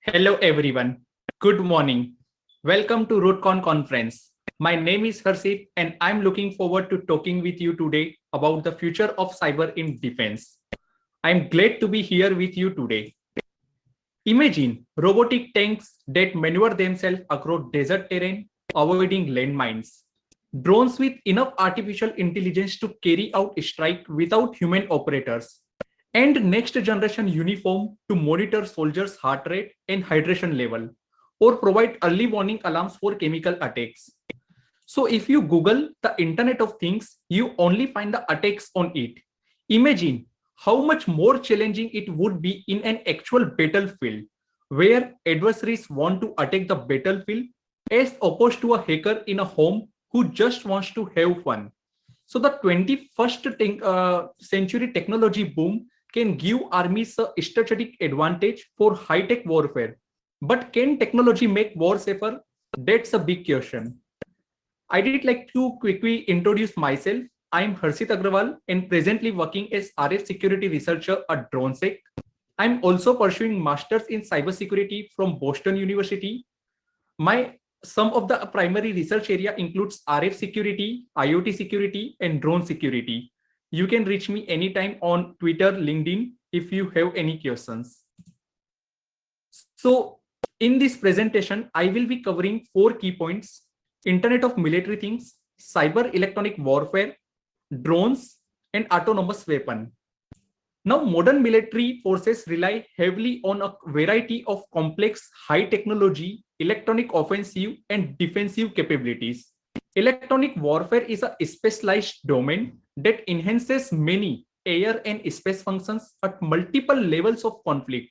Hello everyone. Good morning. Welcome to ROOTCON conference. My name is Harshit and I'm looking forward to talking with you today about the future of cyber in defense. I'm glad to be here with you today. Imagine robotic tanks that maneuver themselves across desert terrain, avoiding landmines. Drones with enough artificial intelligence to carry out strike without human operators. And next generation uniform to monitor soldiers' heart rate and hydration level, or provide early warning alarms for chemical attacks. So if you Google the Internet of Things, you only find the attacks on it. Imagine how much more challenging it would be in an actual battlefield, where adversaries want to attack the battlefield as opposed to a hacker in a home who just wants to have fun. So the 21st century technology boom can give armies a strategic advantage for high-tech warfare. But can technology make war safer? That's a big question. I did like to quickly introduce myself. I'm Harshit Agrawal and presently working as RF security researcher at DroneSec. I'm also pursuing masters in cybersecurity from Boston University. My some of the primary research area includes RF security, IoT security, and drone security. You can reach me anytime on Twitter, LinkedIn if you have any questions. So in this presentation, I will be covering 4 key points: Internet of Military Things, cyber electronic warfare, drones, and autonomous weapon. Now, modern military forces rely heavily on a variety of complex, high technology, electronic offensive, and defensive capabilities. Electronic warfare is a specialized domain that enhances many air and space functions at multiple levels of conflict.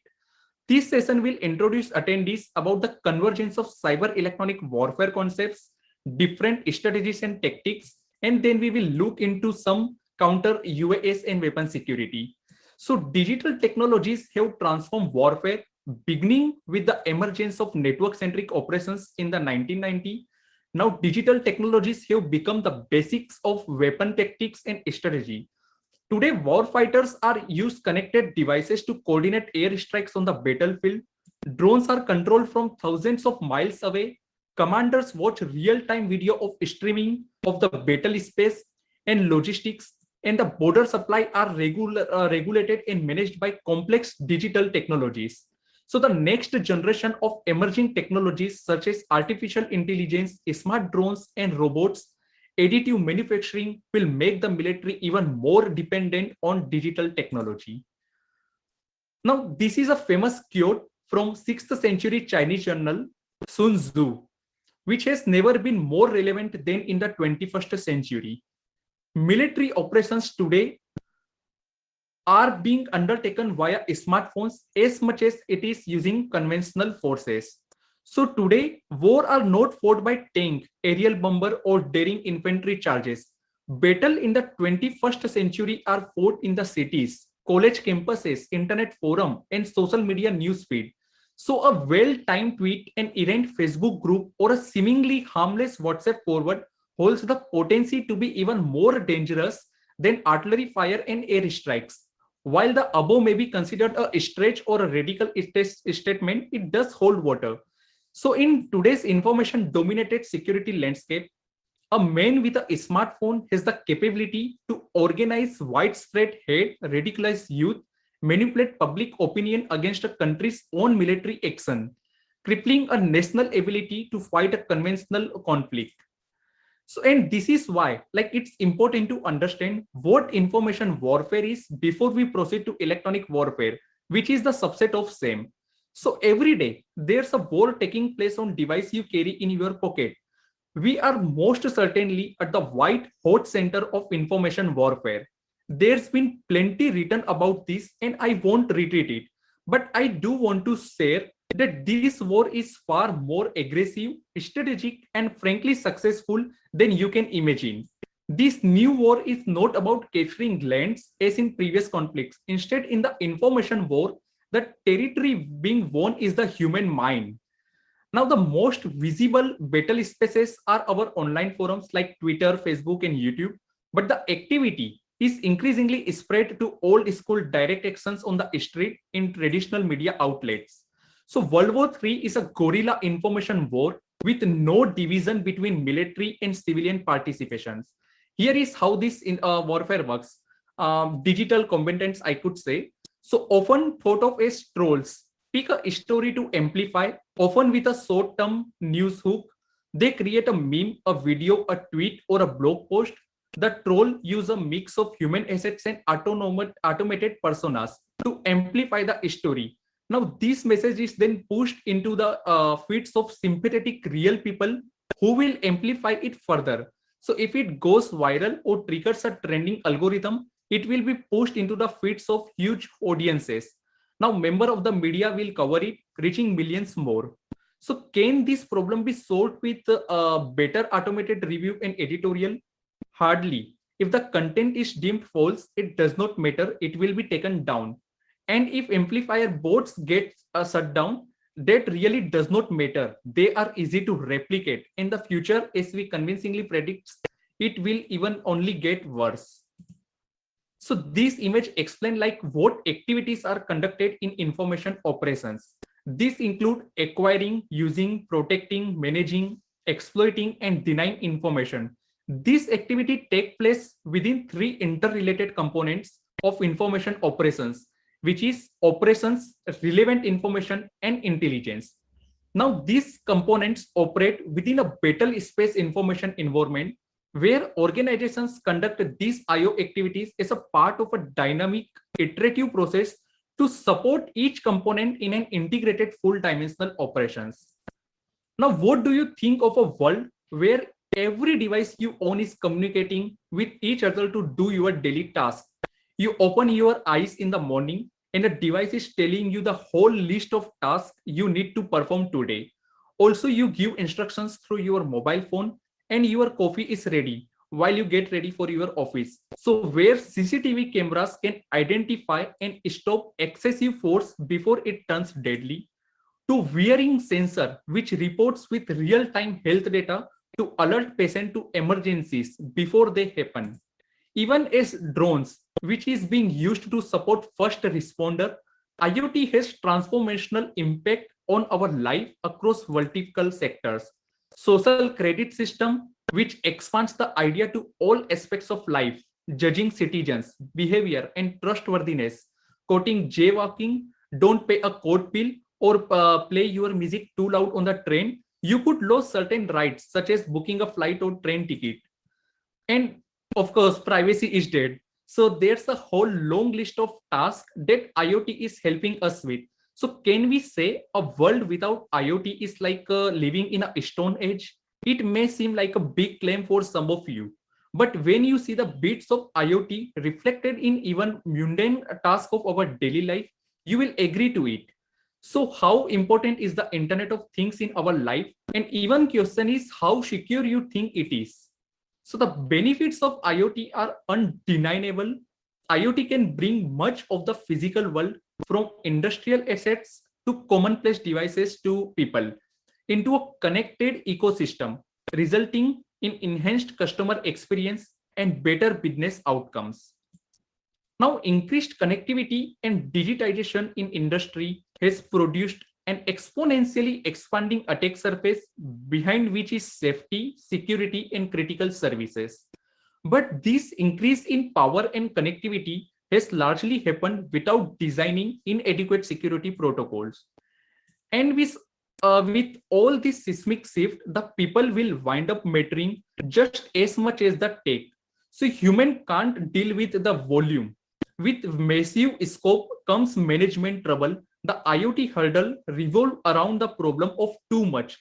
This session will introduce attendees about the convergence of cyber electronic warfare concepts, different strategies and tactics, and then we will look into some counter UAS and weapon security. So digital technologies have transformed warfare, beginning with the emergence of network-centric operations in the 1990s. Now digital technologies have become the basics of weapon tactics and strategy. Today, warfighters are used connected devices to coordinate airstrikes on the battlefield. Drones are controlled from thousands of miles away. Commanders watch real-time video of streaming of the battle space and logistics, and the border supply are regulated and managed by complex digital technologies. So the next generation of emerging technologies such as artificial intelligence, smart drones, and robots, additive manufacturing will make the military even more dependent on digital technology. Now, this is a famous quote from 6th century Chinese journal Sun Tzu, which has never been more relevant than in the 21st century. Military operations today are being undertaken via smartphones as much as it is using conventional forces. So today, war are not fought by tank, aerial bomber, or daring infantry charges. Battle in the 21st century are fought in the cities, college campuses, internet forum, and social media newsfeed. So a well-timed tweet, an errant Facebook group, or a seemingly harmless WhatsApp forward holds the potency to be even more dangerous than artillery fire and air strikes. While the above may be considered a stretch or a radical statement, it does hold water. So in today's information-dominated security landscape, a man with a smartphone has the capability to organize widespread hate, radicalize youth, manipulate public opinion against a country's own military action, crippling a national ability to fight a conventional conflict. So, and this is why, like, it's important to understand what information warfare is before we proceed to electronic warfare, which is the subset of same. So every day, there's a war taking place on device you carry in your pocket. We are most certainly at the white hot center of information warfare. There's been plenty written about this and I won't retreat it. But I do want to share that this war is far more aggressive, strategic, and frankly successful than you can imagine. This new war is not about capturing lands as in previous conflicts. Instead, in the information war, the territory being won is the human mind. Now, the most visible battle spaces are our online forums like Twitter, Facebook, and YouTube. But the activity is increasingly spread to old school direct actions on the street in traditional media outlets. So World War III is a guerrilla information war with no division between military and civilian participations. Here is how this warfare works. Digital combatants, I could say. So often thought of as trolls, pick a story to amplify, often with a short-term news hook. They create a meme, a video, a tweet, or a blog post. The troll use a mix of human assets and automated personas to amplify the story. Now, this message is then pushed into the feeds of sympathetic real people who will amplify it further. So, if it goes viral or triggers a trending algorithm, it will be pushed into the feeds of huge audiences. Now, member of the media will cover it, reaching millions more. So, can this problem be solved with better automated review and editorial? Hardly. If the content is deemed false, it does not matter. It will be taken down. And if amplifier bots get shut down, that really does not matter. They are easy to replicate. In the future, as we convincingly predict, it will even only get worse. So this image explains like what activities are conducted in information operations. These include acquiring, using, protecting, managing, exploiting, and denying information. This activity takes place within three interrelated components of information operations, which is operations, relevant information, and intelligence. Now, these components operate within a battle space information environment where organizations conduct these IO activities as a part of a dynamic iterative process to support each component in an integrated full-dimensional operations. Now, what do you think of a world where every device you own is communicating with each other to do your daily task? You open your eyes in the morning and the device is telling you the whole list of tasks you need to perform today. Also, you give instructions through your mobile phone and your coffee is ready while you get ready for your office. So where CCTV cameras can identify and stop excessive force before it turns deadly, to wearing sensor which reports with real-time health data to alert patient to emergencies before they happen. Even as drones, which is being used to support first responder, IoT has transformational impact on our life across vertical sectors. Social credit system, which expands the idea to all aspects of life, judging citizens, behavior, and trustworthiness, quoting jaywalking, don't pay a court bill, or play your music too loud on the train, you could lose certain rights, such as booking a flight or train ticket. And of course, privacy is dead. So there's a whole long list of tasks that IoT is helping us with. So can we say a world without IoT is like living in a stone age? It may seem like a big claim for some of you, but when you see the bits of IoT reflected in even mundane tasks of our daily life, you will agree to it. So how important is the Internet of Things in our life? And even question is how secure you think it is. So the benefits of IoT are undeniable. IoT can bring much of the physical world from industrial assets to commonplace devices to people into a connected ecosystem, resulting in enhanced customer experience and better business outcomes. Now, increased connectivity and digitization in industry has produced an exponentially expanding attack surface behind which is safety, security, and critical services. But this increase in power and connectivity has largely happened without designing inadequate security protocols. And with all this seismic shift, the people will wind up mattering just as much as the tech. So human can't deal with the volume. With massive scope comes management trouble. The IoT hurdle revolves around the problem of too much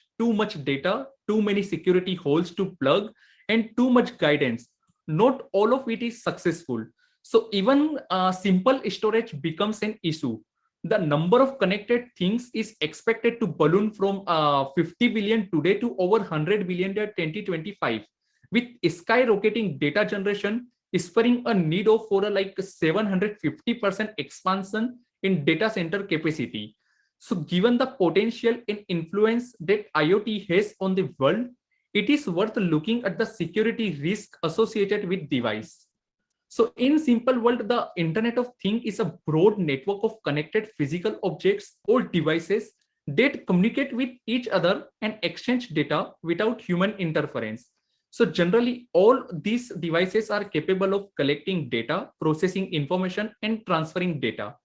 data, too many security holes to plug, and too much guidance. Not all of it is successful. So even simple storage becomes an issue. The number of connected things is expected to balloon from 50 billion today to over 100 billion by 2025, with skyrocketing data generation spurring a need of for a like 750% expansion in data center capacity. So given the potential and influence that IoT has on the world, it is worth looking at the security risk associated with device. So in simple world, the Internet of Things is a broad network of connected physical objects or devices that communicate with each other and exchange data without human interference. So generally, all these devices are capable of collecting data, processing information, and transferring data.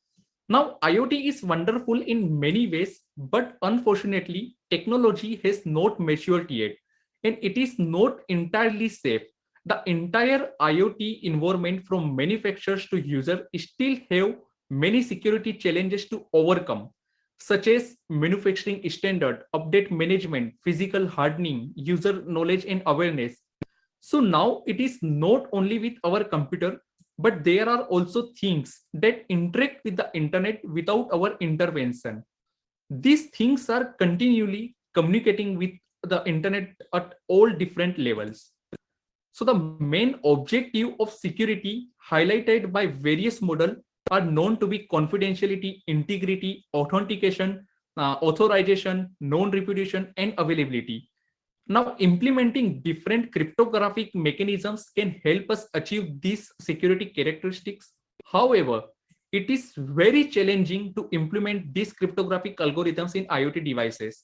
Now, IoT is wonderful in many ways, but unfortunately, technology has not matured yet, and it is not entirely safe. The entire IoT environment from manufacturers to user still have many security challenges to overcome, such as manufacturing standard, update management, physical hardening, user knowledge and awareness. So now it is not only with our computer, but there are also things that interact with the internet without our intervention. These things are continually communicating with the internet at all different levels. So the main objective of security highlighted by various models are known to be confidentiality, integrity, authentication, authorization, non-repudiation, and availability. Now, implementing different cryptographic mechanisms can help us achieve these security characteristics. However, it is very challenging to implement these cryptographic algorithms in IoT devices.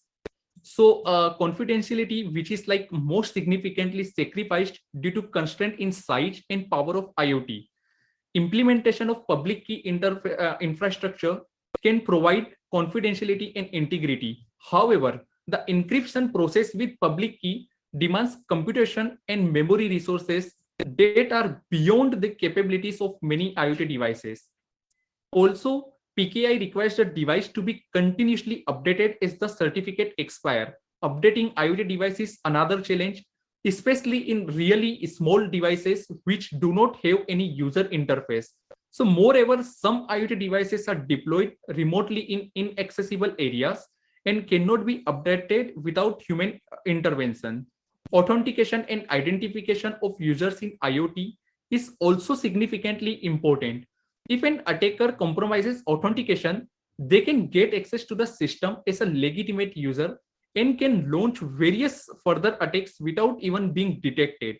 So confidentiality, which is like most significantly sacrificed due to constraint in size and power of IoT. Implementation of public key infrastructure can provide confidentiality and integrity. However, the encryption process with public key demands computation and memory resources that are beyond the capabilities of many IoT devices. Also, PKI requires the device to be continuously updated as the certificate expire. Updating IoT device is another challenge, especially in really small devices which do not have any user interface. So moreover, some IoT devices are deployed remotely in inaccessible areas and cannot be updated without human intervention. Authentication and identification of users in IoT is also significantly important. If an attacker compromises authentication, they can get access to the system as a legitimate user and can launch various further attacks without even being detected.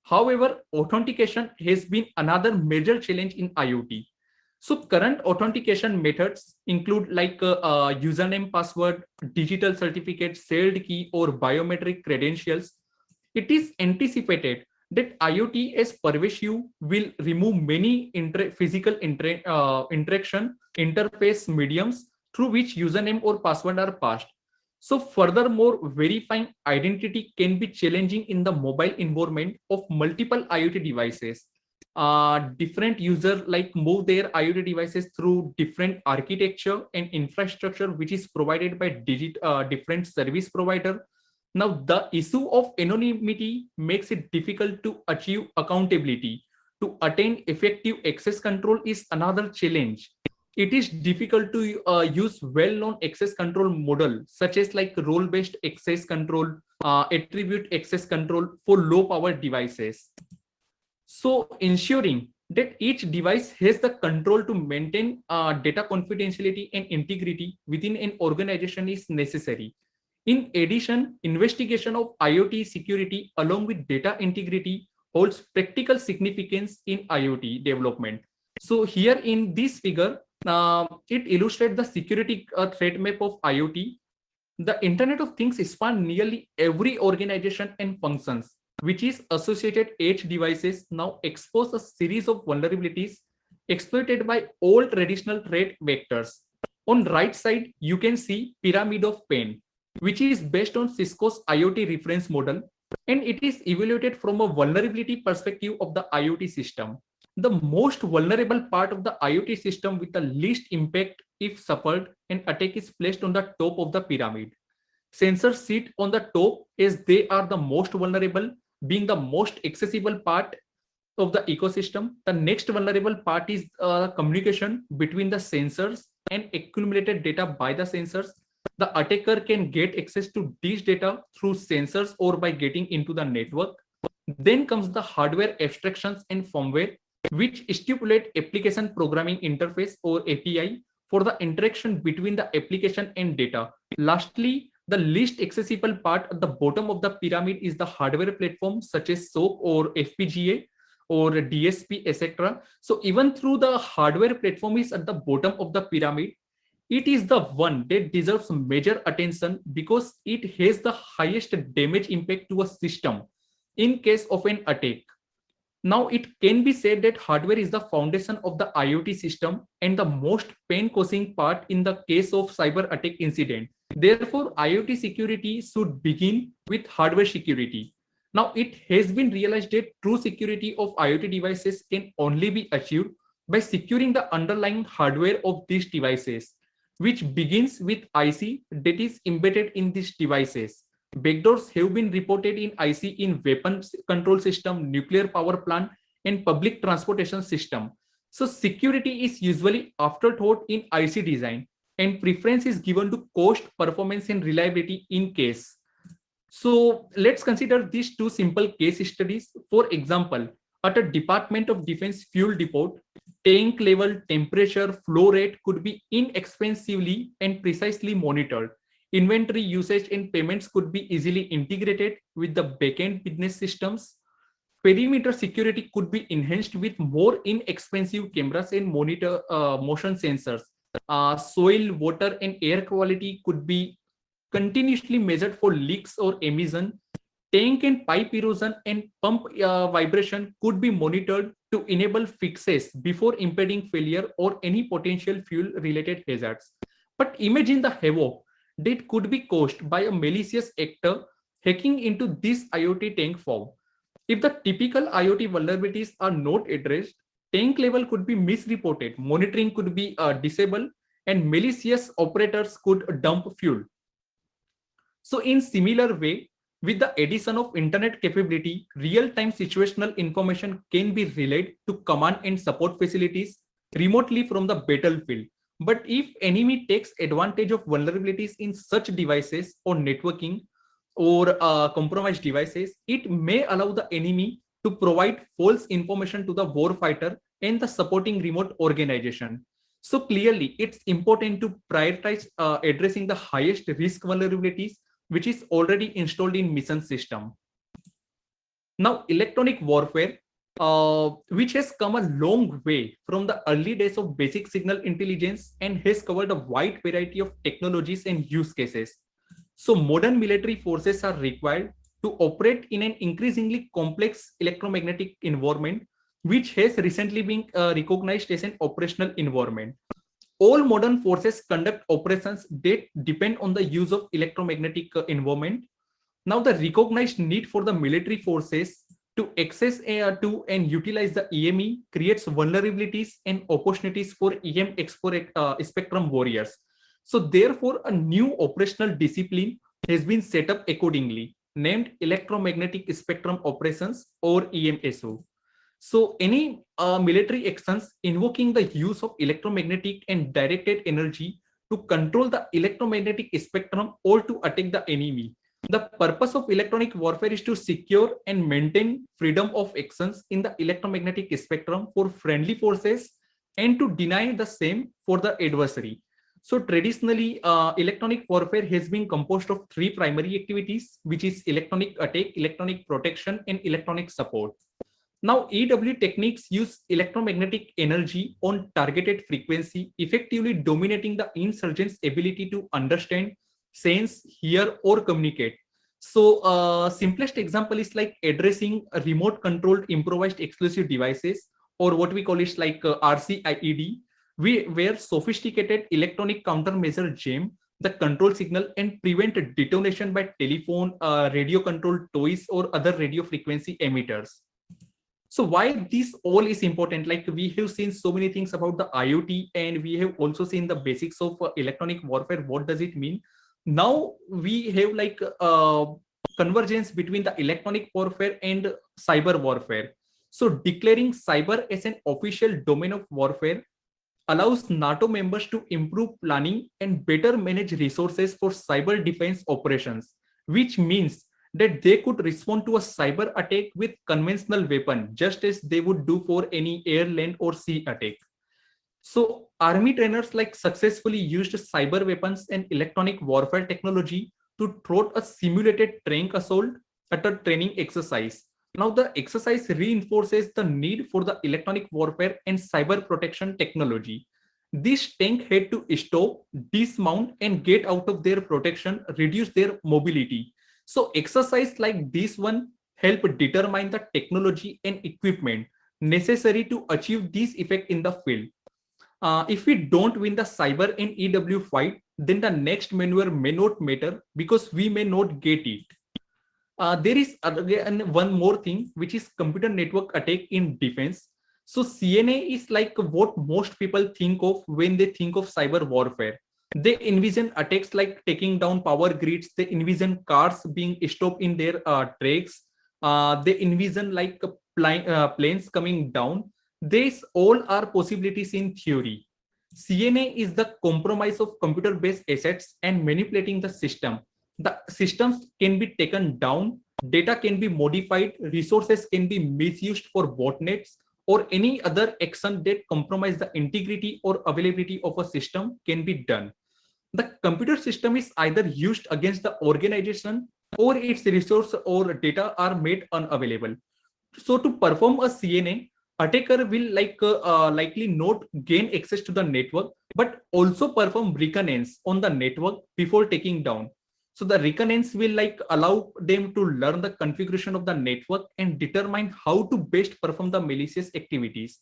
However, authentication has been another major challenge in IoT. So current authentication methods include like username, password, digital certificate, shared key, or biometric credentials. It is anticipated that IoT as pervasive will remove many physical interaction interface mediums through which username or password are passed. So furthermore, verifying identity can be challenging in the mobile environment of multiple IoT devices. Different users like move their IoT devices through different architecture and infrastructure, which is provided by different service provider. Now, the issue of anonymity makes it difficult to achieve accountability. To attain effective access control is another challenge. It is difficult to use well-known access control model, such as like role-based access control, attribute access control for low-power devices. So ensuring that each device has the control to maintain data confidentiality and integrity within an organization is necessary. In addition, investigation of IoT security along with data integrity holds practical significance in IoT development. So here in this figure, it illustrates the security threat map of IoT. The Internet of Things span nearly every organization and functions, which is associated edge devices now expose a series of vulnerabilities exploited by all traditional threat vectors. On right side, you can see pyramid of pain, which is based on Cisco's IoT reference model, and it is evaluated from a vulnerability perspective of the IoT system. The most vulnerable part of the IoT system with the least impact if suffered, an attack is placed on the top of the pyramid. Sensors sit on the top as they are the most vulnerable, being the most accessible part of the ecosystem. The next vulnerable part is communication between the sensors and accumulated data by the sensors. The attacker can get access to these data through sensors or by getting into the network. Then comes the hardware abstractions and firmware, which stipulate application programming interface or API for the interaction between the application and data. Lastly, the least accessible part at the bottom of the pyramid is the hardware platform such as SOAP or FPGA or DSP, etc. So even through the hardware platform is at the bottom of the pyramid, It is the one that deserves major attention because it has the highest damage impact to a system in case of an attack. Now, it can be said that hardware is the foundation of the IoT system and the most pain-causing part in the case of cyber attack incident. Therefore, IoT security should begin with hardware security. Now, it has been realized that true security of IoT devices can only be achieved by securing the underlying hardware of these devices, which begins with IC that is embedded in these devices. Backdoors have been reported in IC in weapons control system, nuclear power plant, and public transportation system. So security is usually afterthought in IC design, and preference is given to cost, performance, and reliability in case. So let's consider these two simple case studies. For example, at a Department of Defense fuel depot, tank level, temperature, flow rate could be inexpensively and precisely monitored. Inventory usage and payments could be easily integrated with the backend business systems. Perimeter security could be enhanced with more inexpensive cameras and monitor motion sensors. Soil, water, and air quality could be continuously measured for leaks or emission. Tank and pipe erosion and pump vibration could be monitored to enable fixes before impeding failure or any potential fuel related hazards. But imagine the havoc that could be caused by a malicious actor hacking into this IoT tank form. If the typical IoT vulnerabilities are not addressed, tank level could be misreported, monitoring could be disabled, and malicious operators could dump fuel. So in similar way, with the addition of internet capability, real-time situational information can be relayed to command and support facilities remotely from the battlefield. But if enemy takes advantage of vulnerabilities in such devices or networking or compromised devices, it may allow the enemy to provide false information to the warfighter and the supporting remote organization. So clearly, it's important to prioritize addressing the highest risk vulnerabilities which is already installed in mission system. Now, electronic warfare, which has come a long way from the early days of basic signal intelligence and has covered a wide variety of technologies and use cases. So modern military forces are required to operate in an increasingly complex electromagnetic environment, which has recently been recognized as an operational environment. All modern forces conduct operations that depend on the use of electromagnetic environment. Now, the recognized need for the military forces to access to and utilize the EME creates vulnerabilities and opportunities for EM spectrum warriors. So therefore, a new operational discipline has been set up accordingly, named Electromagnetic Spectrum Operations or EMSO. So any military actions invoking the use of electromagnetic and directed energy to control the electromagnetic spectrum or to attack the enemy. The purpose of electronic warfare is to secure and maintain freedom of actions in the electromagnetic spectrum for friendly forces and to deny the same for the adversary. So traditionally, electronic warfare has been composed of three primary activities, which is electronic attack, electronic protection, and electronic support. Now, EW techniques use electromagnetic energy on targeted frequency, effectively dominating the insurgent's ability to understand, sense, hear, or communicate. So, simplest example is like addressing a remote controlled improvised explosive devices, or what we call is like RCIED, where sophisticated electronic countermeasure jam the control signal and prevent detonation by telephone, radio controlled toys, or other radio frequency emitters. So why this all is important? Like we have seen so many things about the IoT, and we have also seen the basics of electronic warfare. What does it mean? Now we have like convergence between the electronic warfare and cyber warfare. So declaring cyber as an official domain of warfare allows NATO members to improve planning and better manage resources for cyber defense operations, which means that they could respond to a cyber attack with conventional weapon, just as they would do for any air, land, or sea attack. So army trainers like successfully used cyber weapons and electronic warfare technology to thwart a simulated tank assault at a training exercise. Now the exercise reinforces the need for the electronic warfare and cyber protection technology. This tank had to stop, dismount, and get out of their protection, reduce their mobility. So exercise like this one help determine the technology and equipment necessary to achieve this effect in the field. If we don't win the cyber and EW fight, then the next maneuver may not matter because we may not get it. There is again one more thing, which is computer network attack in defense. So CNA is like what most people think of when they think of cyber warfare. They envision attacks like taking down power grids. They envision cars being stopped in their tracks. They envision like planes coming down. These all are possibilities in theory. CNA is the compromise of computer-based assets and manipulating the system. The systems can be taken down, data can be modified, resources can be misused for botnets, or any other action that compromise the integrity or availability of a system can be done. The computer system is either used against the organization or its resource or data are made unavailable. So to perform a CNA, attacker will likely not gain access to the network, but also perform reconnaissance on the network before taking down. So the reconnaissance will allow them to learn the configuration of the network and determine how to best perform the malicious activities.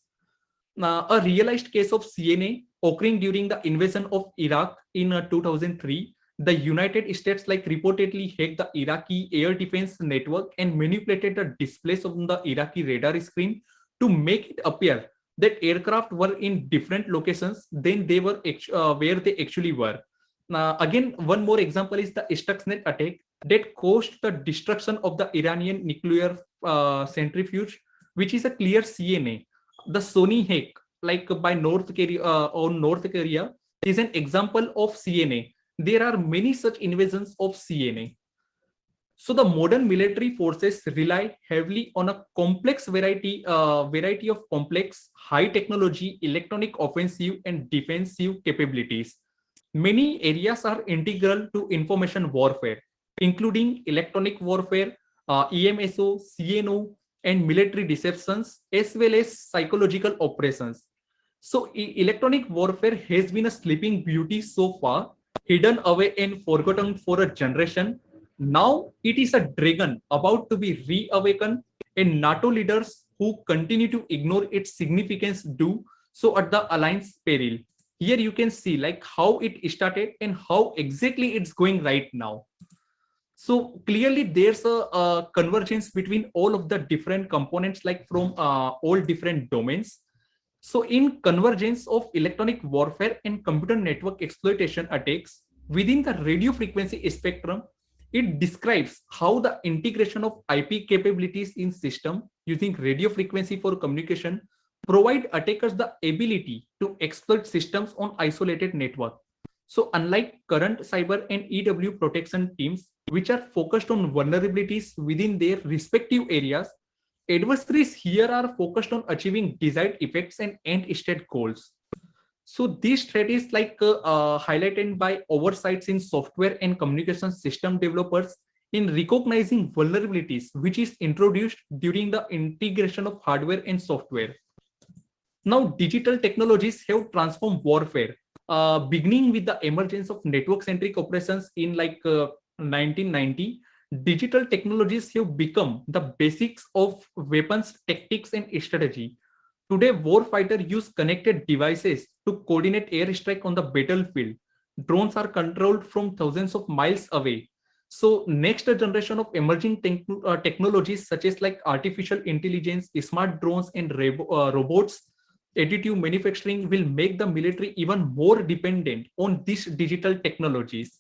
Now, a realized case of CNA occurring during the invasion of Iraq in 2003, the United States reportedly hacked the Iraqi air defense network and manipulated the displays on the Iraqi radar screen to make it appear that aircraft were in different locations than they were where they actually were. Again, one more example is the Stuxnet attack that caused the destruction of the Iranian nuclear centrifuge, which is a clear CNA. The Sony hack, by North Korea, is an example of CNA. There are many such invasions of CNA. So the modern military forces rely heavily on a complex variety of complex, high technology, electronic offensive and defensive capabilities. Many areas are integral to information warfare, including electronic warfare, EMSO, CNO, and military deceptions, as well as psychological operations. So electronic warfare has been a sleeping beauty so far, hidden away and forgotten for a generation. Now it is a dragon about to be reawakened, and NATO leaders who continue to ignore its significance do so at the alliance peril. Here you can see how it started and how exactly it's going right now. So clearly there's a convergence between all of the different components from all different domains. So in convergence of electronic warfare and computer network exploitation attacks within the radio frequency spectrum, it describes how the integration of IP capabilities in system using radio frequency for communication provide attackers the ability to exploit systems on isolated network. So unlike current cyber and EW protection teams, which are focused on vulnerabilities within their respective areas, adversaries here are focused on achieving desired effects and end state goals. So this threat is highlighted by oversights in software and communication system developers in recognizing vulnerabilities, which is introduced during the integration of hardware and software. Now, digital technologies have transformed warfare, beginning with the emergence of network-centric operations in 1990. Digital technologies have become the basics of weapons, tactics, and strategy. Today, warfighters use connected devices to coordinate airstrike on the battlefield. Drones are controlled from thousands of miles away. So next generation of emerging technologies such as artificial intelligence, smart drones, and robots, additive manufacturing will make the military even more dependent on these digital technologies.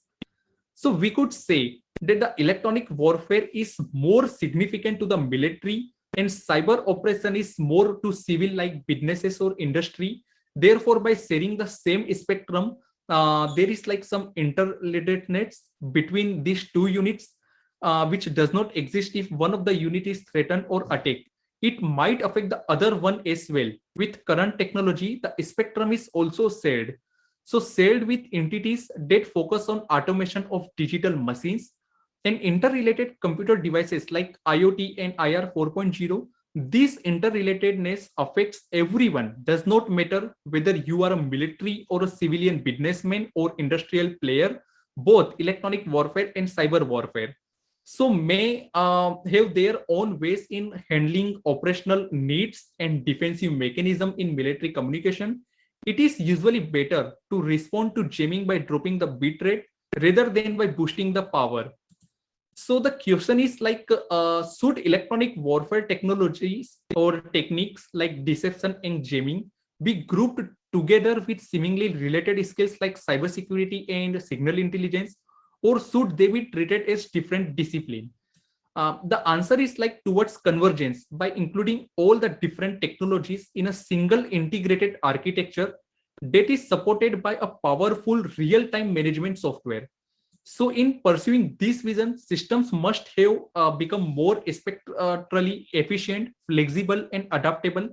So we could say that the electronic warfare is more significant to the military and cyber operation is more to civil businesses or industry. Therefore, by sharing the same spectrum, there is some interrelatedness between these two units, which does not exist if one of the unit is threatened or attacked. It might affect the other one as well. With current technology, the spectrum is also shared. So shared with entities that focus on automation of digital machines and interrelated computer devices like IoT and IR 4.0 This interrelatedness affects everyone, does not matter whether you are a military or a civilian businessman or industrial player, both electronic warfare and cyber warfare. So may have their own ways in handling operational needs and defensive mechanism in military communication. It is usually better to respond to jamming by dropping the bit rate rather than by boosting the power. So the question is like, should electronic warfare technologies or techniques like deception and jamming be grouped together with seemingly related skills like cybersecurity and signal intelligence, or should they be treated as different discipline? The answer is like towards convergence by including all the different technologies in a single integrated architecture that is supported by a powerful real-time management software. So in pursuing this vision, systems must have become more spectrally efficient, flexible, and adaptable.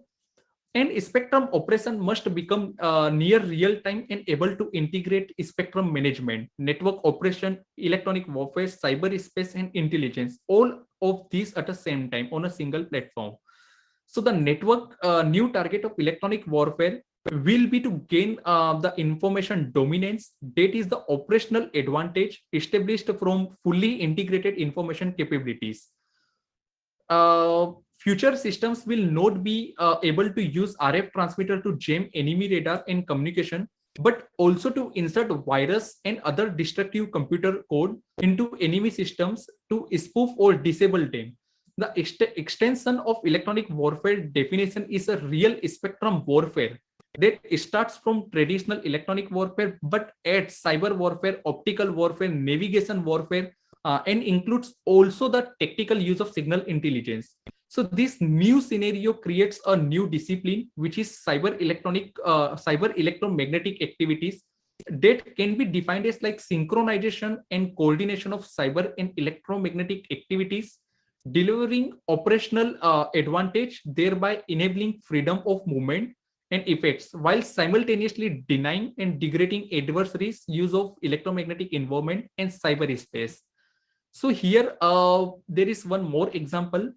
And spectrum operation must become near real time and able to integrate spectrum management, network operation, electronic warfare, cyberspace, and intelligence, all of these at the same time on a single platform. So the network new target of electronic warfare will be to gain the information dominance, that is the operational advantage established from fully integrated information capabilities. Future systems will not be able to use RF transmitter to jam enemy radar and communication, but also to insert virus and other destructive computer code into enemy systems to spoof or disable them. The extension of electronic warfare definition is a real spectrum warfare that starts from traditional electronic warfare but adds cyber warfare, optical warfare, navigation warfare, and includes also the tactical use of signal intelligence. So this new scenario creates a new discipline, which is cyber electromagnetic activities that can be defined as like synchronization and coordination of cyber and electromagnetic activities, delivering operational advantage, thereby enabling freedom of movement and effects while simultaneously denying and degrading adversaries' use of electromagnetic environment and cyberspace. So here there is one more example.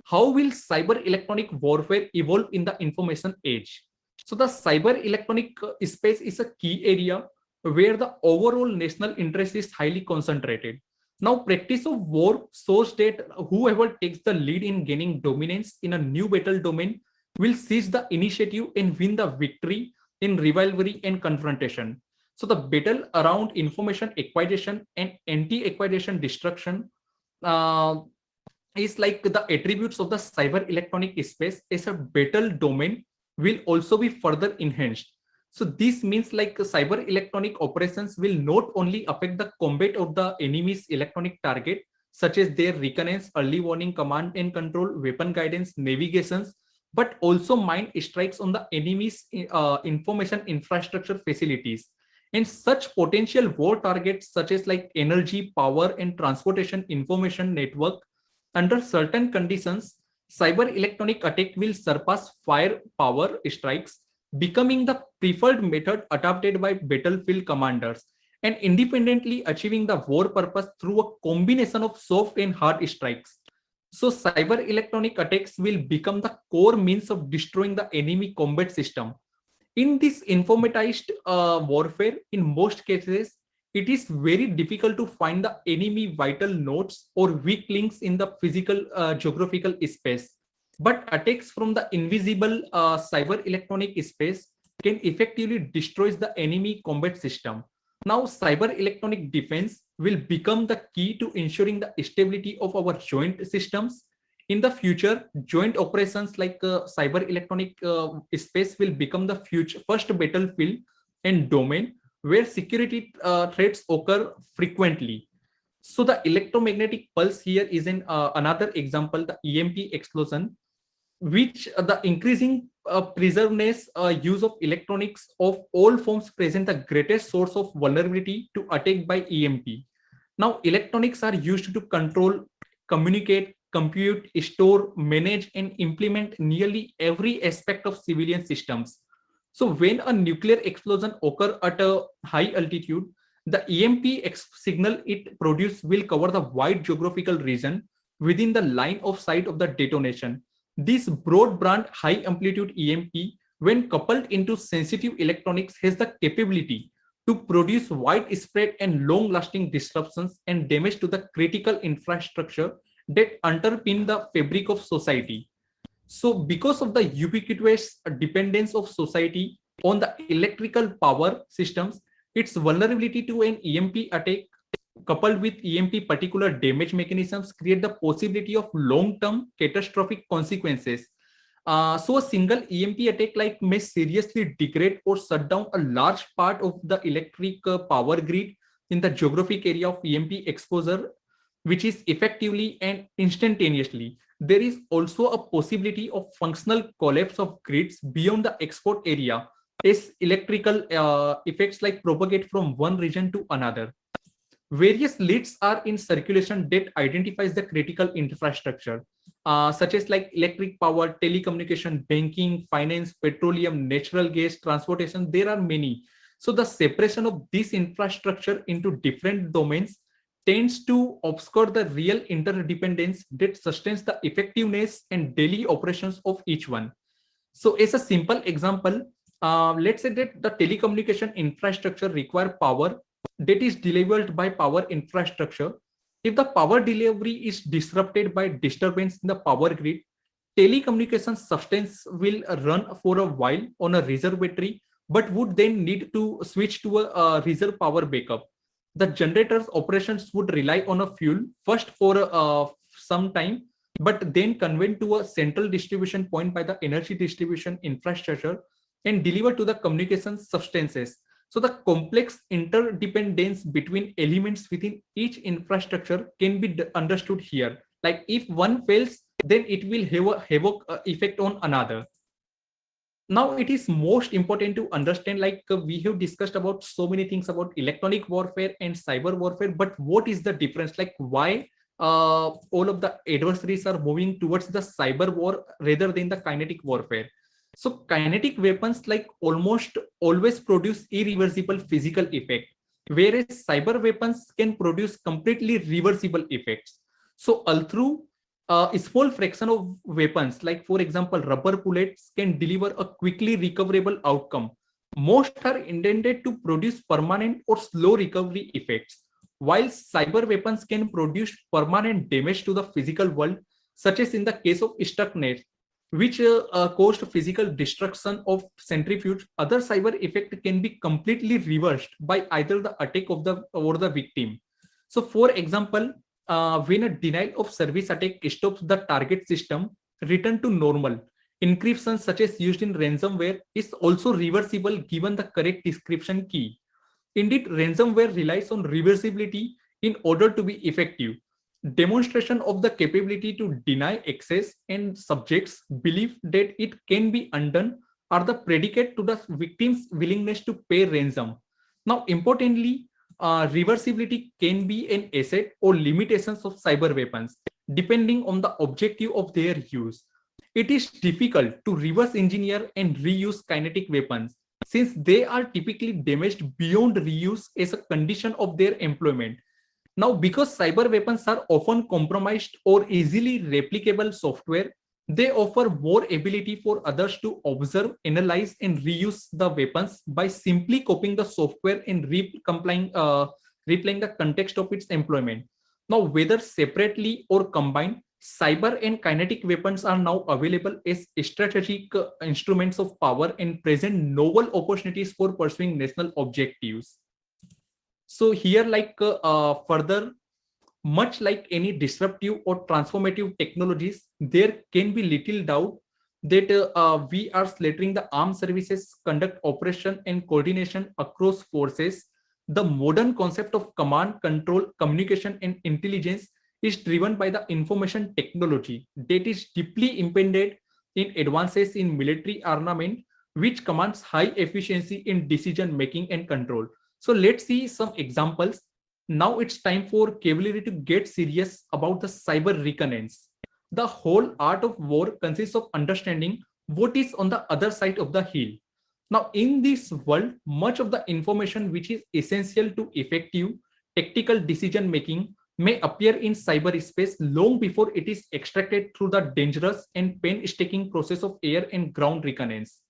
How will cyber electronic warfare evolve in the information age? So the cyber electronic space is a key area where the overall national interest is highly concentrated. Now, practice of war shows that whoever takes the lead in gaining dominance in a new battle domain will seize the initiative and win the victory in rivalry and confrontation. So the battle around information acquisition and anti-acquisition destruction is like the attributes of the cyber electronic space as a battle domain will also be further enhanced. So this means like cyber electronic operations will not only affect the combat of the enemy's electronic target, such as their reconnaissance, early warning, command and control, weapon guidance, navigations, but also mine strikes on the enemy's information infrastructure facilities. And such potential war targets such as like energy, power and transportation information network, under certain conditions, cyber electronic attack will surpass fire power strikes, becoming the preferred method adopted by battlefield commanders and independently achieving the war purpose through a combination of soft and hard strikes. So cyber electronic attacks will become the core means of destroying the enemy combat system. In this informatized warfare, in most cases, it is very difficult to find the enemy vital nodes or weak links in the physical geographical space. But attacks from the invisible cyber electronic space can effectively destroy the enemy combat system. Now, cyber electronic defense will become the key to ensuring the stability of our joint systems. In the future, joint operations like cyber electronic space will become the first battlefield and domain where security threats occur frequently. So the electromagnetic pulse here is another example, the EMP explosion, which the increasing preservedness use of electronics of all forms present the greatest source of vulnerability to attack by EMP. Now, electronics are used to control, communicate, compute, store, manage, and implement nearly every aspect of civilian systems. So when a nuclear explosion occurs at a high altitude, the EMP signal it produces will cover the wide geographical region within the line of sight of the detonation. This broad-band high-amplitude EMP, when coupled into sensitive electronics, has the capability to produce widespread and long-lasting disruptions and damage to the critical infrastructure that underpin the fabric of society. So because of the ubiquitous dependence of society on the electrical power systems, its vulnerability to an EMP attack coupled with EMP particular damage mechanisms create the possibility of long-term catastrophic consequences. So a single EMP attack like may seriously degrade or shut down a large part of the electric power grid in the geographic area of EMP exposure, which is effectively and instantaneously. There is also a possibility of functional collapse of grids beyond the export area as electrical effects like propagate from one region to another. Various lists are in circulation that identifies the critical infrastructure, such as like electric power, telecommunication, banking, finance, petroleum, natural gas, transportation. There are many. So the separation of this infrastructure into different domains tends to obscure the real interdependence that sustains the effectiveness and daily operations of each one. So as a simple example, let's say that the telecommunication infrastructure require power that is delivered by power infrastructure. If the power delivery is disrupted by disturbance in the power grid, telecommunication substance will run for a while on a reserve battery, but would then need to switch to a reserve power backup. The generator's operations would rely on a fuel first for some time, but then conveyed to a central distribution point by the energy distribution infrastructure and delivered to the communication substances. So the complex interdependence between elements within each infrastructure can be understood here. Like if one fails, then it will have a havoc effect on another. Now it is most important to understand, like we have discussed about so many things about electronic warfare and cyber warfare, but what is the difference? Like why all of the adversaries are moving towards the cyber war rather than the kinetic warfare? So kinetic weapons like almost always produce irreversible physical effect, whereas cyber weapons can produce completely reversible effects. So although a small fraction of weapons, like for example, rubber bullets can deliver a quickly recoverable outcome, most are intended to produce permanent or slow recovery effects, while cyber weapons can produce permanent damage to the physical world, such as in the case of stucknet, which caused physical destruction of centrifuge. Other cyber effect can be completely reversed by either the attack of the or the victim. So for example, when a denial of service attack stops the target system return to normal, encryption such as used in ransomware is also reversible given the correct description key. Indeed, ransomware relies on reversibility in order to be effective. Demonstration of the capability to deny access and subjects believe that it can be undone are the predicate to the victim's willingness to pay ransom. Now, importantly, reversibility can be an asset or limitations of cyber weapons, depending on the objective of their use. It is difficult to reverse engineer and reuse kinetic weapons since they are typically damaged beyond reuse as a condition of their employment. Now, because cyber weapons are often compromised or easily replicable software, they offer more ability for others to observe, analyze, and reuse the weapons by simply copying the software and replaying the context of its employment. Now, whether separately or combined, cyber and kinetic weapons are now available as strategic instruments of power and present novel opportunities for pursuing national objectives. So here, like further, much like any disruptive or transformative technologies, there can be little doubt that we are slaughtering the armed services conduct operation and coordination across forces. The modern concept of command, control, communication, and intelligence is driven by the information technology that is deeply embedded in advances in military armament, which commands high efficiency in decision making and control. So let's see some examples. Now it's time for cavalry to get serious about the cyber reconnaissance. The whole art of war consists of understanding what is on the other side of the hill. Now in this world, much of the information which is essential to effective tactical decision making may appear in cyberspace long before it is extracted through the dangerous and painstaking process of air and ground reconnaissance.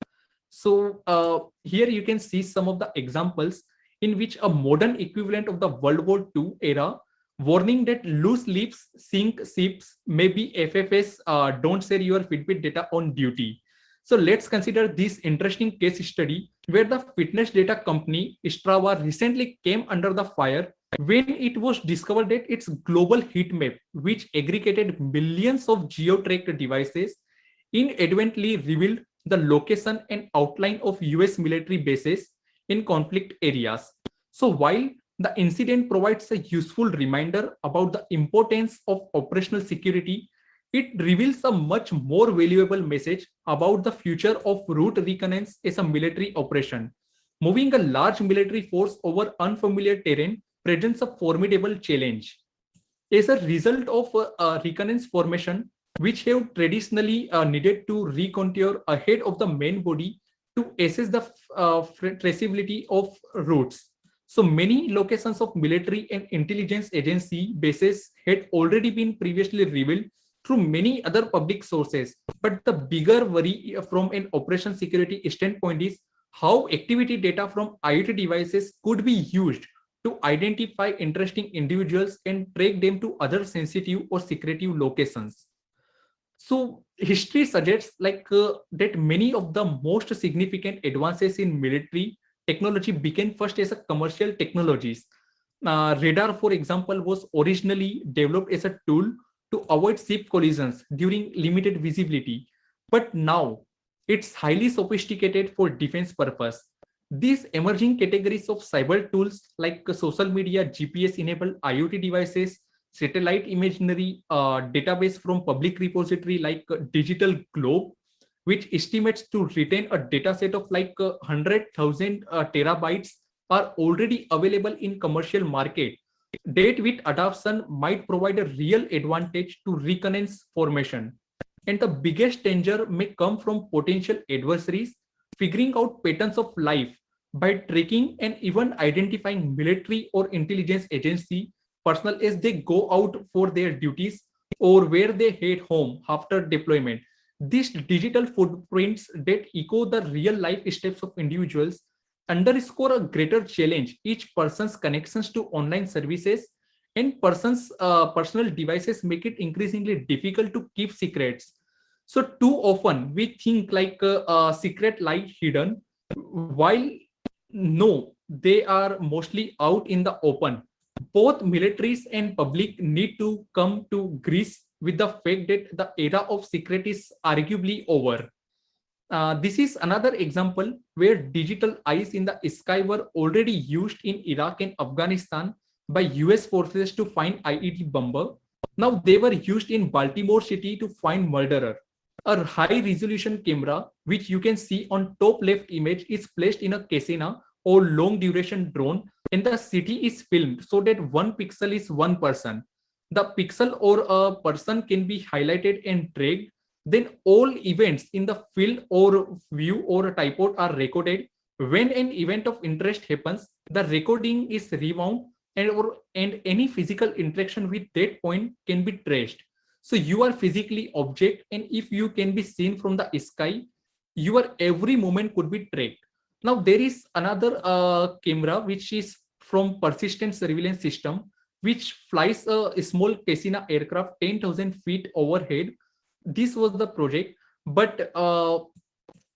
So here you can see some of the examples in which a modern equivalent of the World War II era warning that loose lips sink ships, maybe FFS, don't share your Fitbit data on duty. So let's consider this interesting case study where the fitness data company Strava recently came under the fire when it was discovered that its global heat map, which aggregated millions of geo-tracked devices, inadvertently revealed the location and outline of US military bases in conflict areas. So while the incident provides a useful reminder about the importance of operational security, it reveals a much more valuable message about the future of route reconnaissance as a military operation. Moving a large military force over unfamiliar terrain presents a formidable challenge. As a result of reconnaissance formation, which have traditionally needed to recontour ahead of the main body to assess the traceability of routes. So many locations of military and intelligence agency bases had already been previously revealed through many other public sources. But the bigger worry from an operation security standpoint is how activity data from IoT devices could be used to identify interesting individuals and track them to other sensitive or secretive locations. So history suggests that many of the most significant advances in military technology began first as a commercial technologies. Radar, for example, was originally developed as a tool to avoid ship collisions during limited visibility, but now it's highly sophisticated for defense purpose. These emerging categories of cyber tools like social media, GPS-enabled IoT devices, satellite imagery database from public repository like Digital Globe, which estimates to retain a data set of 100,000 terabytes, are already available in commercial market. Date with adoption might provide a real advantage to reconnaissance formation. And the biggest danger may come from potential adversaries figuring out patterns of life by tracking and even identifying military or intelligence agency personnel as they go out for their duties or where they head home after deployment. These digital footprints that echo the real life steps of individuals underscore a greater challenge. Each person's connections to online services and person's personal devices make it increasingly difficult to keep secrets. So too often we think a secret lie hidden, while no, they are mostly out in the open. Both militaries and public need to come to grips with the fact that the era of secret is arguably over. This is another example where digital eyes in the sky were already used in Iraq and Afghanistan by US forces to find IED bomber. Now they were used in Baltimore City to find murderer. A high resolution camera, which you can see on top left image, is placed in a casino or long duration drone, and the city is filmed so that one pixel is one person. The pixel or a person can be highlighted and dragged. Then all events in the field or view or tripod are recorded. When an event of interest happens, the recording is rewound and any physical interaction with that point can be traced. So you are physically object, and if you can be seen from the sky, your every movement could be tracked. Now there is another camera which is from persistent surveillance system, which flies a small Cessna aircraft 10,000 feet overhead. This was the project, but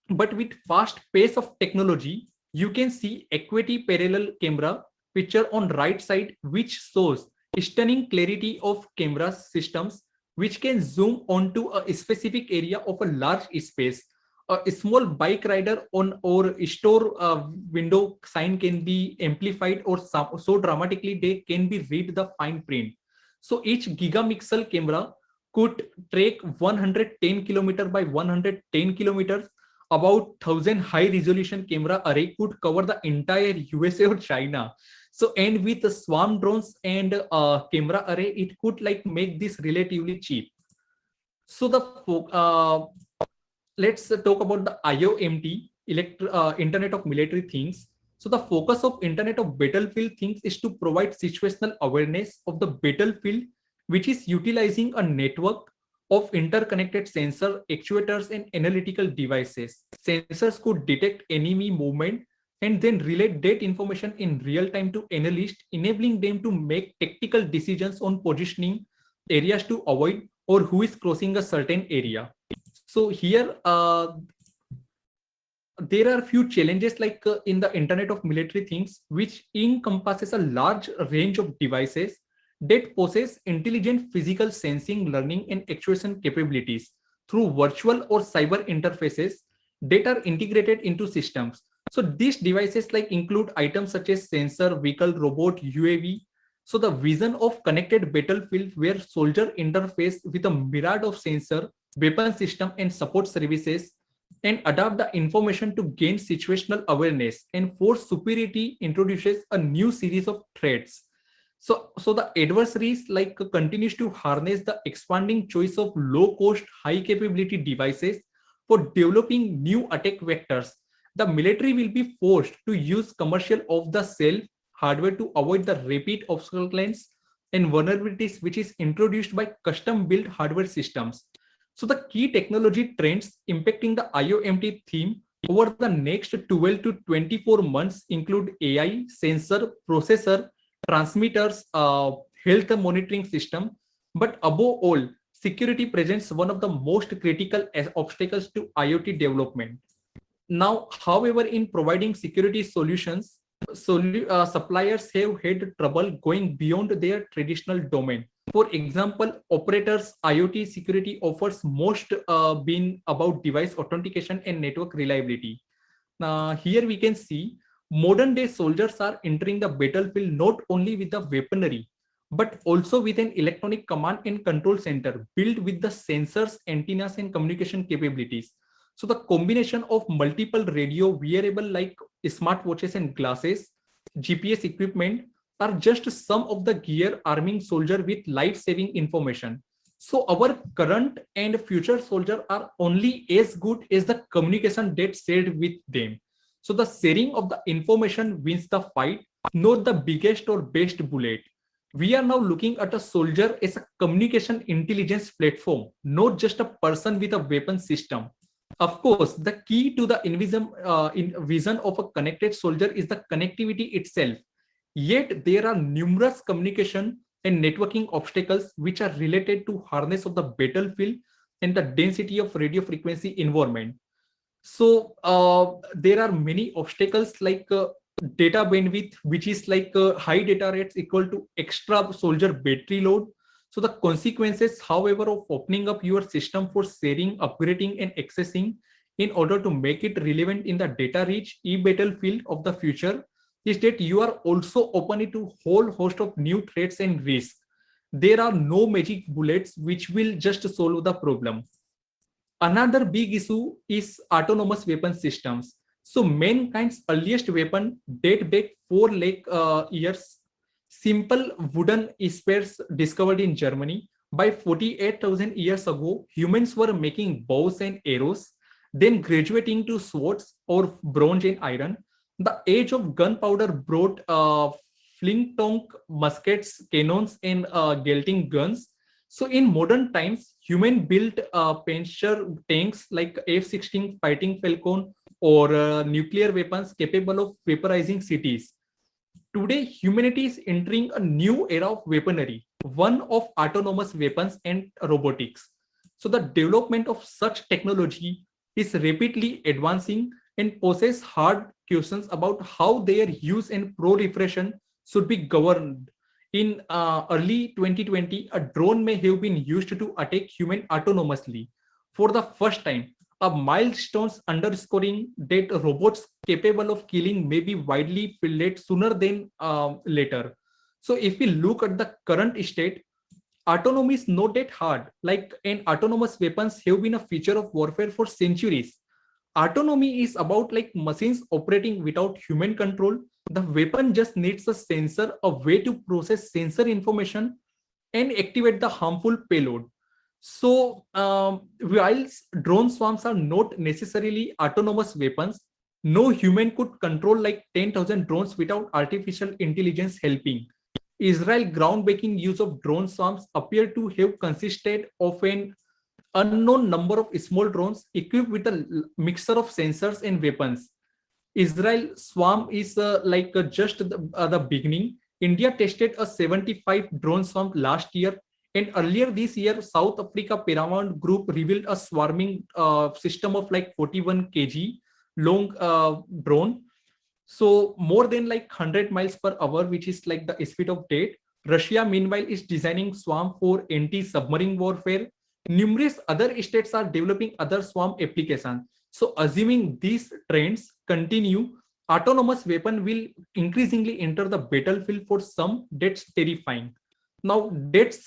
with fast pace of technology, you can see equity parallel camera picture on right side, which shows stunning clarity of camera systems, which can zoom onto a specific area of a large space. A small bike rider on or store window sign can be amplified or so dramatically they can be read the fine print. So each gigapixel camera could track 110 kilometer by 110 kilometers. About 1,000 high resolution camera array could cover the entire USA or China. So and with the swarm drones and camera array, it could make this relatively cheap. So the let's talk about the IOMT, Internet of Military Things. So the focus of Internet of Battlefield things is to provide situational awareness of the battlefield, which is utilizing a network of interconnected sensor, actuators, and analytical devices. Sensors could detect enemy movement and then relay that information in real time to analysts, enabling them to make tactical decisions on positioning, areas to avoid, or who is crossing a certain area. So here, there are few challenges like in the Internet of Military Things, which encompasses a large range of devices that possess intelligent physical sensing, learning, and actuation capabilities through virtual or cyber interfaces that are integrated into systems. So these devices like include items such as sensor, vehicle, robot, UAV. So the vision of connected battlefield where soldier interface with a myriad of sensor, weapon system, and support services and adapt the information to gain situational awareness and force superiority introduces a new series of threats. So the adversaries like continues to harness the expanding choice of low cost, high capability devices for developing new attack vectors. The military will be forced to use commercial off the shelf hardware to avoid the repeat obsolescence and vulnerabilities which is introduced by custom built hardware systems. So the key technology trends impacting the IOMT theme over the next 12 to 24 months include AI, sensor, processor, transmitters, health monitoring system, but above all, security presents one of the most critical obstacles to IoT development. Now, however, in providing security solutions, suppliers have had trouble going beyond their traditional domain. For example, operators IoT security offers most been about device authentication and network reliability. Here we can see modern day soldiers are entering the battlefield not only with the weaponry, but also with an electronic command and control center built with the sensors, antennas, and communication capabilities. So the combination of multiple radio wearable like smartwatches and glasses, GPS equipment are just some of the gear arming soldier with life-saving information. So our current and future soldier are only as good as the communication that shared with them. So the sharing of the information wins the fight, not the biggest or best bullet. We are now looking at a soldier as a communication intelligence platform, not just a person with a weapon system. Of course, the key to the vision of a connected soldier is the connectivity itself. Yet there are numerous communication and networking obstacles which are related to harness of the battlefield and the density of radio frequency environment. So there are many obstacles like data bandwidth, which is like high data rates equal to extra soldier battery load. So the consequences, however, of opening up your system for sharing, upgrading, and accessing in order to make it relevant in the data-rich e-battlefield of the future is that you are also open to whole host of new threats and risks. There are no magic bullets which will just solve the problem. Another big issue is autonomous weapon systems. So mankind's earliest weapon date back 4 lakh years. Simple wooden spears discovered in Germany. By 48,000 years ago, humans were making bows and arrows, then graduating to swords or bronze and iron. The age of gunpowder brought flint-tonk muskets, cannons, and gelting guns. So in modern times, human built Panzer tanks like F-16 Fighting Falcon or nuclear weapons capable of vaporizing cities. Today, humanity is entering a new era of weaponry, one of autonomous weapons and robotics. So the development of such technology is rapidly advancing and poses hard questions about how their use and proliferation should be governed. In early 2020, a drone may have been used to attack human autonomously. For the first time, a milestone underscoring that robots capable of killing may be widely fielded sooner than later. So if we look at the current state, autonomy is not that hard. Like an autonomous weapons have been a feature of warfare for centuries. Autonomy is about like machines operating without human control. The weapon just needs a sensor, a way to process sensor information and activate the harmful payload. So whilst drone swarms are not necessarily autonomous weapons, No human could control like 10,000 drones without artificial intelligence helping. Israel groundbreaking use of drone swarms appear to have consisted of an unknown number of small drones equipped with a mixture of sensors and weapons. Israel swarm is just the beginning. India tested a 75 drone swarm last year, and earlier this year, South Africa Paramount Group revealed a swarming system of like 41 kg long drone. So more than like 100 miles per hour, which is like the speed of light. Russia, meanwhile, is designing swarm for anti-submarine warfare. Numerous other states are developing other swarm applications. So assuming these trends continue, autonomous weapon will increasingly enter the battlefield. For some, that's terrifying. Now, date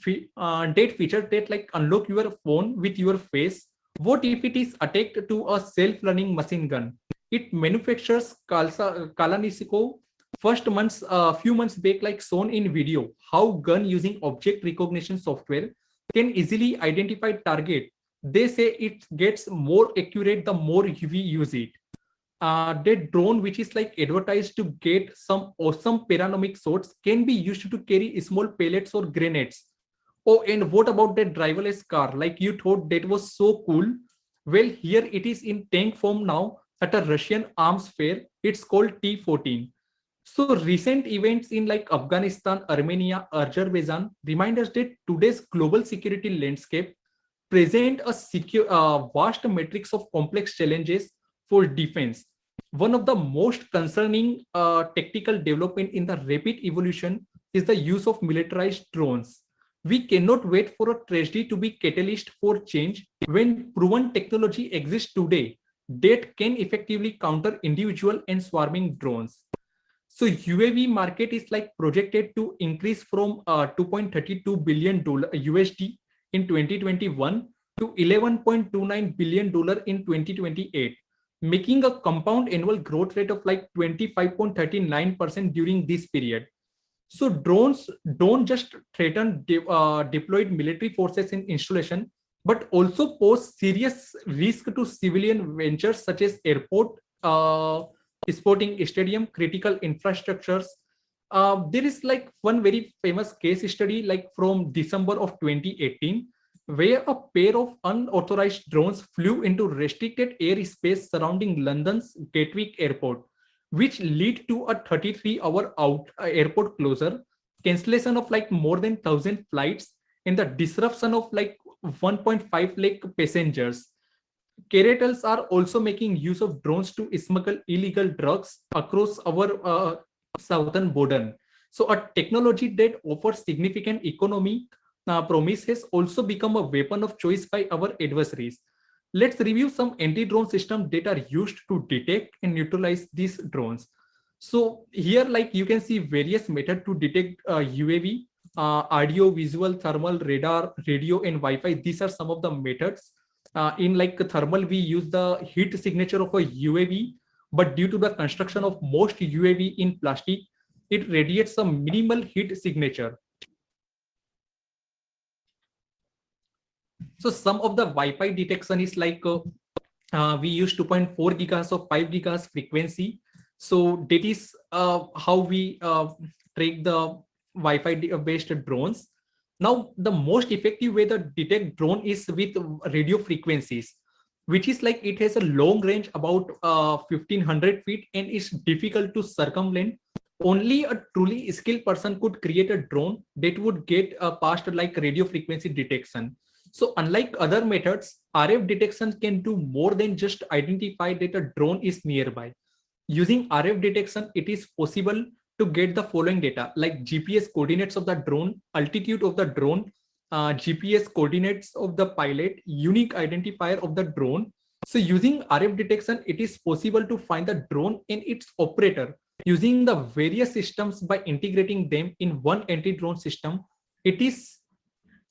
feature that like unlock your phone with your face. What if it is attacked to a self-learning machine gun? It manufactures Kalashnikov first months, few months back, like shown in video, how gun using object recognition software can easily identify target. They say it gets more accurate the more we use it. That drone, which is like advertised to get some awesome panoramic shots, can be used to carry small pellets or grenades. Oh, and what about that driverless car? Like you thought that was so cool. Well, here it is in tank form now at a Russian arms fair. It's called T-14. So recent events in like Afghanistan, Armenia, Azerbaijan remind us that today's global security landscape present a vast matrix of complex challenges for defense. One of the most concerning tactical development in the rapid evolution is the use of militarized drones. We cannot wait for a tragedy to be catalyst for change when proven technology exists today that can effectively counter individual and swarming drones. So UAV market is like projected to increase from 2.32 billion dollar USD in 2021 to 11.29 billion dollar in 2028, making a compound annual growth rate of like 25.39% during this period. So drones don't just threaten deployed military forces in installation, but also pose serious risk to civilian ventures such as airport, sporting stadium, critical infrastructures. There is like one very famous case study like from December of 2018, where a pair of unauthorized drones flew into restricted airspace surrounding London's Gatwick Airport, which lead to a 33-hour airport closure, cancellation of like more than 1,000 flights, and the disruption of like 1.5 lakh passengers. Cartels are also making use of drones to smuggle illegal drugs across our southern border. So a technology that offers significant economy promise has also become a weapon of choice by our adversaries. Let's review some anti-drone systems that are used to detect and neutralize these drones. So here, like you can see various methods to detect UAV, audio, visual, thermal, radar, radio, and Wi-Fi. These are some of the methods. In like thermal, we use the heat signature of a UAV, but due to the construction of most UAV in plastic, it radiates a minimal heat signature. So some of the Wi-Fi detection is like we use 2.4 gigahertz of 5 gigahertz frequency. So that is how we track the Wi-Fi based drones. Now, the most effective way to detect drone is with radio frequencies, which is like it has a long range about 1500 feet and is difficult to circumvent. Only a truly skilled person could create a drone that would get past like radio frequency detection. So unlike other methods, RF detection can do more than just identify that a drone is nearby. Using RF detection, it is possible to get the following data like GPS coordinates of the drone, altitude of the drone, GPS coordinates of the pilot, unique identifier of the drone. So using RF detection, it is possible to find the drone and its operator. Using the various systems by integrating them in one anti-drone system, it is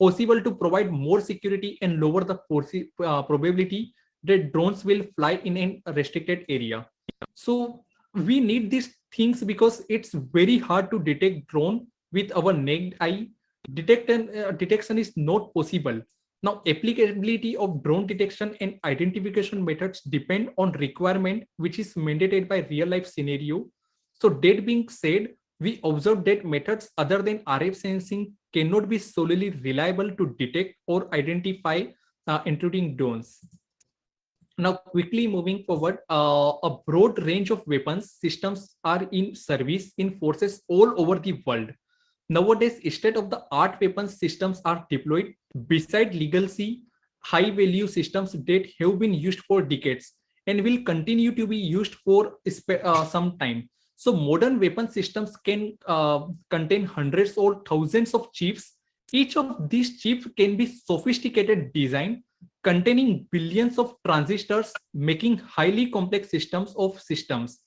possible to provide more security and lower the probability that drones will fly in a restricted area. So we need these things because it's very hard to detect drone with our naked eye. Detection is not possible. Now, applicability of drone detection and identification methods depend on requirement, which is mandated by real life scenario. So that being said, we observe that methods other than RF sensing cannot be solely reliable to detect or identify intruding drones. Now, quickly moving forward, a broad range of weapons systems are in service in forces all over the world. Nowadays, state-of-the-art weapons systems are deployed beside legacy high-value systems that have been used for decades and will continue to be used for some time. So modern weapon systems can contain hundreds or thousands of chips. Each of these chips can be sophisticated design containing billions of transistors, making highly complex systems of systems.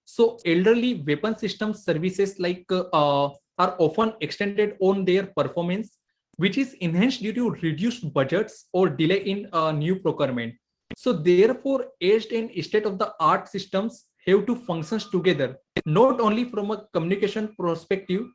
So elderly weapon system services are often extended on their performance, which is enhanced due to reduced budgets or delay in new procurement. So therefore, aged and state-of-the-art systems have to function together, not only from a communication perspective,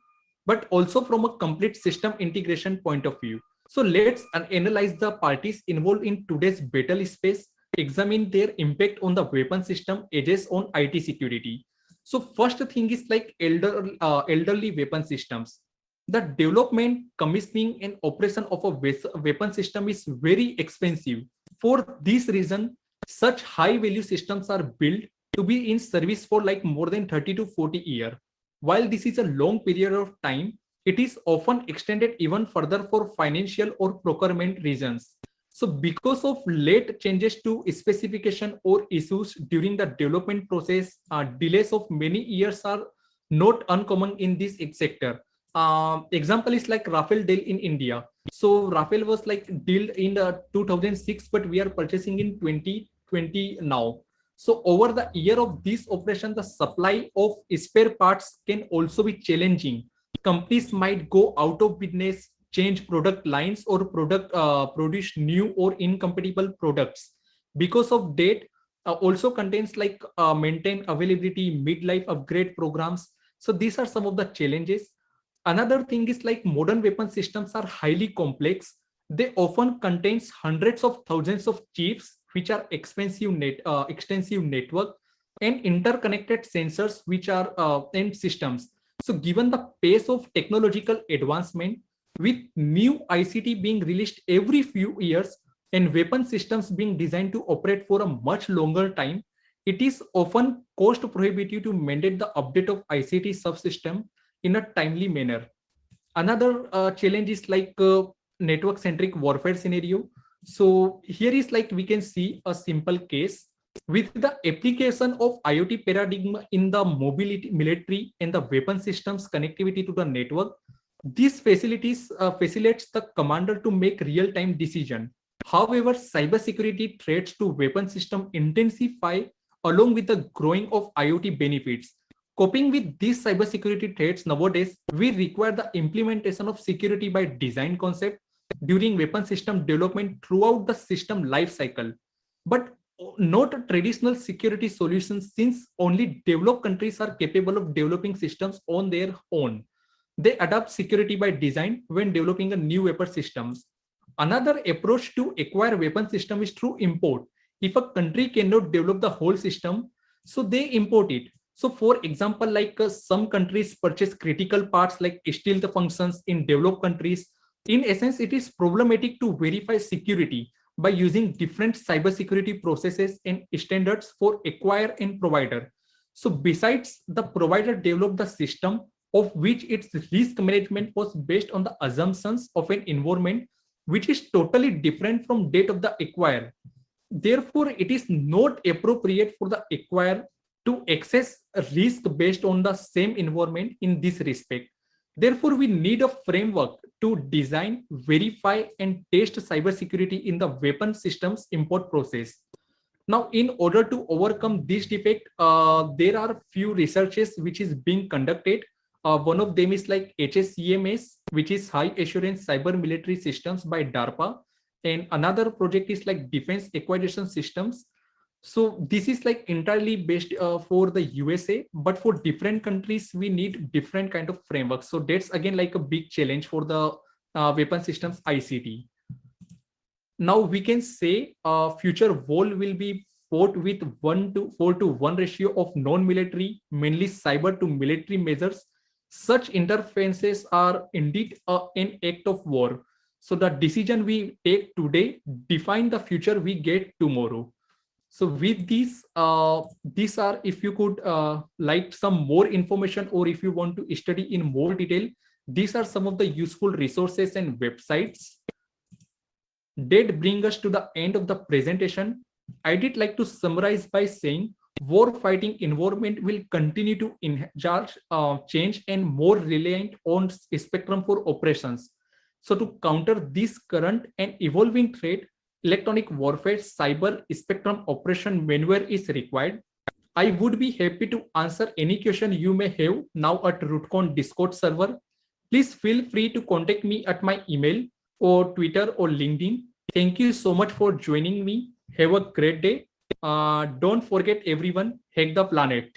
but also from a complete system integration point of view. So let's analyze the parties involved in today's battle space, examine their impact on the weapon system edges on IT security. So first thing is like elderly weapon systems. The development, commissioning, and operation of a weapon system is very expensive. For this reason, such high value systems are built to be in service for like more than 30 to 40 years. While this is a long period of time, it is often extended even further for financial or procurement reasons. So because of late changes to specification or issues during the development process, delays of many years are not uncommon in this sector. Example is like Rafale deal in India. So Rafale was like deal in 2006, but we are purchasing in 2020 now. So over the year of this operation, the supply of spare parts can also be challenging. Companies might go out of business, change product lines, or produce new or incompatible products. Because of that, also contains like maintain availability, midlife upgrade programs. So these are some of the challenges. Another thing is like modern weapon systems are highly complex. They often contains hundreds of thousands of chips, which are extensive network and interconnected sensors, which are end systems. So given the pace of technological advancement, with new ICT being released every few years and weapon systems being designed to operate for a much longer time, it is often cost prohibitive to mandate the update of ICT subsystem in a timely manner. Another challenge is like network centric warfare scenario. So here is like we can see a simple case with the application of IoT paradigm in the mobility, military, and the weapon systems connectivity to the network. These facilitates the commander to make real-time decision. However, cybersecurity threats to weapon system intensify along with the growing of IoT benefits. Coping with these cybersecurity threats nowadays, we require the implementation of security by design concept during weapon system development throughout the system life cycle. But not traditional security solutions, since only developed countries are capable of developing systems on their own. They adopt security by design when developing a new weapon systems. Another approach to acquire weapon system is through import. If a country cannot develop the whole system, so they import it. So for example, like some countries purchase critical parts like stealth functions in developed countries. In essence, it is problematic to verify security by using different cybersecurity processes and standards for acquire and provider. So besides, the provider developed the system of which its risk management was based on the assumptions of an environment which is totally different from that of the acquirer. Therefore, it is not appropriate for the acquirer to access risk based on the same environment in this respect. Therefore, we need a framework to design, verify, and test cybersecurity in the weapon systems import process. Now, in order to overcome this defect, there are few researches which is being conducted. One of them is like HSCMS, which is High Assurance Cyber Military Systems by DARPA. And another project is like Defense Acquisition Systems. So this is like entirely based for the USA, but for different countries, we need different kind of frameworks. So that's again like a big challenge for the weapon systems ICT. Now we can say future war will be fought with 1 to 4 to 1 ratio of non-military, mainly cyber to military measures. Such interferences are indeed an act of war. So the decision we take today define the future we get tomorrow. So with these are, if you could like some more information, or if you want to study in more detail, these are some of the useful resources and websites that bring us to the end of the presentation. I did like to summarize by saying war fighting environment will continue to change and more reliant on spectrum for operations. So to counter this current and evolving threat, electronic warfare cyber spectrum operation manual is required. I would be happy to answer any question you may have now at ROOTCON Discord server. Please feel free to contact me at my email or Twitter or LinkedIn. Thank you so much for joining me. Have a great day. Don't forget everyone, hack the planet.